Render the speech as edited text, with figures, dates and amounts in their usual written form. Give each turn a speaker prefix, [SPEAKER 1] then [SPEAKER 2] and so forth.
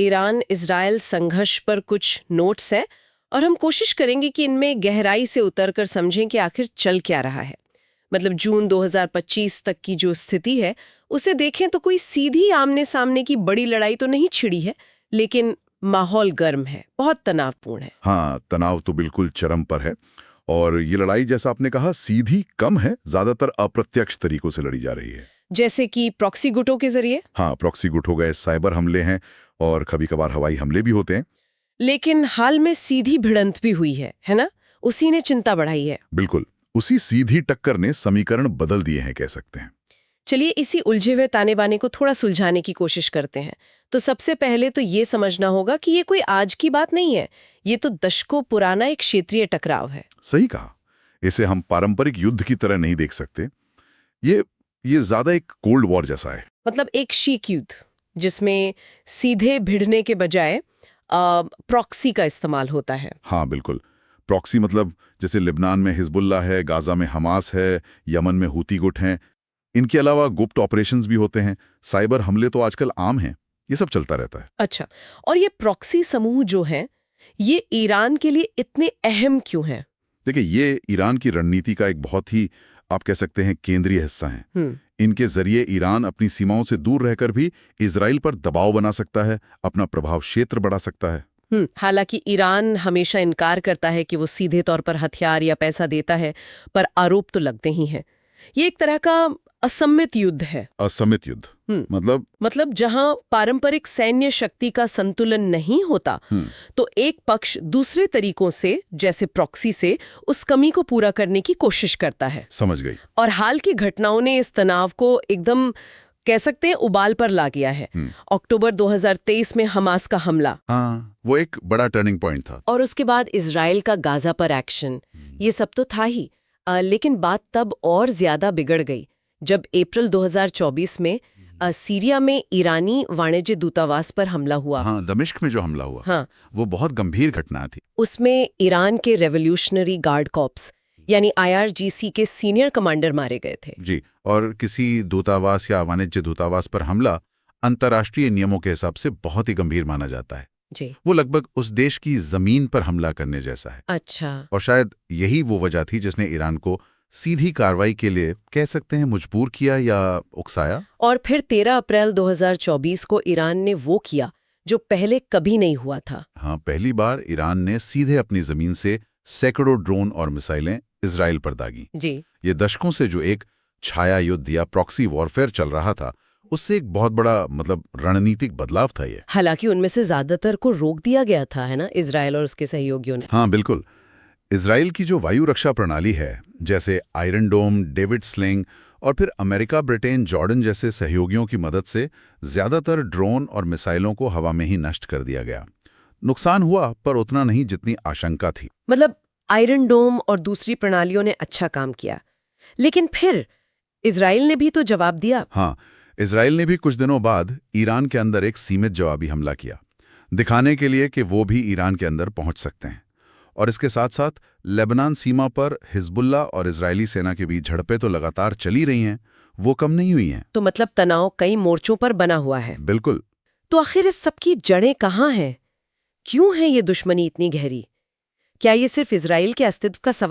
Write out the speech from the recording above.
[SPEAKER 1] Iran Israel संघर्ष पर कुछ नोट्स हैं और हम कोशिश करेंगे कि इनमें गहराई से उतरकर समझें कि आखिर चल क्या रहा है। मतलब जून 2025 तक की जो स्थिति है उसे देखें तो कोई सीधी आमने सामने की बड़ी लड़ाई तो नहीं छिड़ी है, लेकिन माहौल गर्म है, बहुत तनावपूर्ण है।
[SPEAKER 2] हाँ, तनाव तो बिल्कुल चरम पर है। और ये लड़ाई, जैसा आपने कहा, सीधी कम है, ज्यादातर अप्रत्यक्ष तरीकों से लड़ी जा रही है।
[SPEAKER 1] जैसे कि प्रॉक्सी गुटों के जरिए।
[SPEAKER 2] हाँ, प्रॉक्सी गुट हो गए, साइबर हमले हैं और कभी कभार हवाई हमले भी होते हैं।
[SPEAKER 1] लेकिन हाल में सीधी भिड़ंत भी हुई है ना? उसी ने चिंता बढ़ाई है।
[SPEAKER 2] बिल्कुल, उसी सीधी टक्कर ने समीकरण बदल दिए हैं, कह सकते हैं।
[SPEAKER 1] चलिए इसी उलझे हुए ताने बाने को थोड़ा सुलझाने की कोशिश करते हैं। तो सबसे पहले तो ये समझना होगा कि ये कोई आज की बात नहीं है, ये तो दशकों पुराना एक क्षेत्रीय टकराव है।
[SPEAKER 2] सही कहा। इसे हम पारंपरिक युद्ध की तरह नहीं देख सकते। ये ज्यादा एक कोल्ड वॉर जैसा है।
[SPEAKER 1] मतलब एक शीख युद्ध जिसमें सीधे भिड़ने के बजाय प्रॉक्सी का इस्तेमाल होता है।
[SPEAKER 2] हाँ बिल्कुल, प्रॉक्सी मतलब जैसे लिबनान में हिजबुल्ला है, गाजा में हमास है, यमन में हूती गुट हैं। इनके अलावा गुप्त ऑपरेशंस भी होते हैं, साइबर हमले तो आजकल आम हैं। ये सब चलता रहता है।
[SPEAKER 1] अच्छा, और ये प्रॉक्सी समूह जो हैं, ये ईरान के लिए इतने अहम क्यों हैं?
[SPEAKER 2] देखिए, ये ईरान की रणनीति का एक बहुत ही, आप कह सकते हैं, केंद्रीय हिस्सा है। इनके जरिए ईरान अपनी सीमाओं से दूर रहकर भी इजराइल पर दबाव बना सकता है, अपना प्रभाव क्षेत्र बढ़ा सकता है।
[SPEAKER 1] हालांकि ईरान हमेशा इनकार करता है कि वो सीधे तौर पर हथियार या पैसा देता है, पर आरोप तो लगते ही हैं। ये एक तरह का असम्मित युद्ध है।
[SPEAKER 2] असम्मित युद्ध
[SPEAKER 1] मतलब जहां पारंपरिक सैन्य शक्ति का संतुलन नहीं होता, तो एक पक्ष दूसरे तरीकों से, जैसे प्रॉक्सी से, उस कमी को पूरा करने की कोशिश करता है।
[SPEAKER 2] समझ गई।
[SPEAKER 1] और हाल की घटनाओं ने इस तनाव को एकदम, कह सकते हैं, उबाल पर ला गया है। अक्टूबर 2023 में हमास का हमला,
[SPEAKER 2] वो एक बड़ा टर्निंग पॉइंट था।
[SPEAKER 1] और उसके बाद इजराइल का गाजा पर एक्शन, ये सब तो था ही। लेकिन बात तब और ज्यादा बिगड़ गई जब अप्रैल 2024 में सीरिया में ईरानी वाणिज्य दूतावास पर हमला हुआ।
[SPEAKER 2] हाँ, दमिश्क में जो हमला हुआ,
[SPEAKER 1] हाँ,
[SPEAKER 2] वो बहुत गंभीर घटना थी।
[SPEAKER 1] उसमें ईरान के रेवोल्यूशनरी गार्ड कॉर्प्स यानी IRGC के सीनियर कमांडर मारे गए थे।
[SPEAKER 2] जी, और किसी दूतावास या वाणिज्य दूतावास पर हमला अंतर्राष्ट्रीय नियमों के हिसाब से बहुत ही गंभीर माना जाता है।
[SPEAKER 1] जी,
[SPEAKER 2] वो लगभग उस देश की जमीन पर हमला करने जैसा है।
[SPEAKER 1] अच्छा।
[SPEAKER 2] और शायद यही वो वजह थी जिसने ईरान को सीधी कार्रवाई के लिए, कह सकते हैं, मजबूर किया या उकसाया।
[SPEAKER 1] और फिर 13 अप्रैल 2024 को ईरान ने वो किया जो पहले कभी नहीं हुआ था।
[SPEAKER 2] हाँ, पहली बार ईरान ने सीधे अपनी जमीन से सैकड़ों ड्रोन और मिसाइलें इजराइल पर दागी।
[SPEAKER 1] जी,
[SPEAKER 2] ये दशकों से जो एक छाया युद्ध या प्रॉक्सी वॉरफेयर चल रहा था, उससे एक बहुत बड़ा, मतलब, रणनीतिक बदलाव था ये।
[SPEAKER 1] हालांकि उनमें से ज्यादातर को रोक दिया गया था, है ना, इजराइल और उसके सहयोगियों ने।
[SPEAKER 2] हाँ बिल्कुल। इजराइल की जो वायु रक्षा प्रणाली है, जैसे आयरन डोम, डेविड स्लिंग और फिर अमेरिका, ब्रिटेन, जॉर्डन जैसे सहयोगियों की मदद से ज्यादातर ड्रोन और मिसाइलों को हवा में ही नष्ट कर दिया गया। नुकसान हुआ, पर उतना नहीं जितनी आशंका थी।
[SPEAKER 1] मतलब आयरन डोम और दूसरी प्रणालियों ने अच्छा काम किया, लेकिन फिर इजराइल ने भी तो जवाब दिया।
[SPEAKER 2] हाँ, इजराइल ने भी कुछ दिनों बाद ईरान के अंदर एक सीमित जवाबी हमला किया, दिखाने के लिए कि वो भी ईरान के अंदर पहुंच सकते हैं। और इसके साथ साथ लेबनान सीमा पर हिजबुल्ला और इजरायली सेना के बीच झड़पें तो लगातार चली रही हैं, वो कम नहीं हुई हैं।
[SPEAKER 1] तो मतलब तनाव कई मोर्चों पर बना हुआ है।
[SPEAKER 2] बिल्कुल।
[SPEAKER 1] तो आखिर इस सब की जड़ें कहाँ हैं? क्यों है ये दुश्मनी इतनी गहरी? क्या ये सिर्फ इजराइल के अस्तित्व का सवाल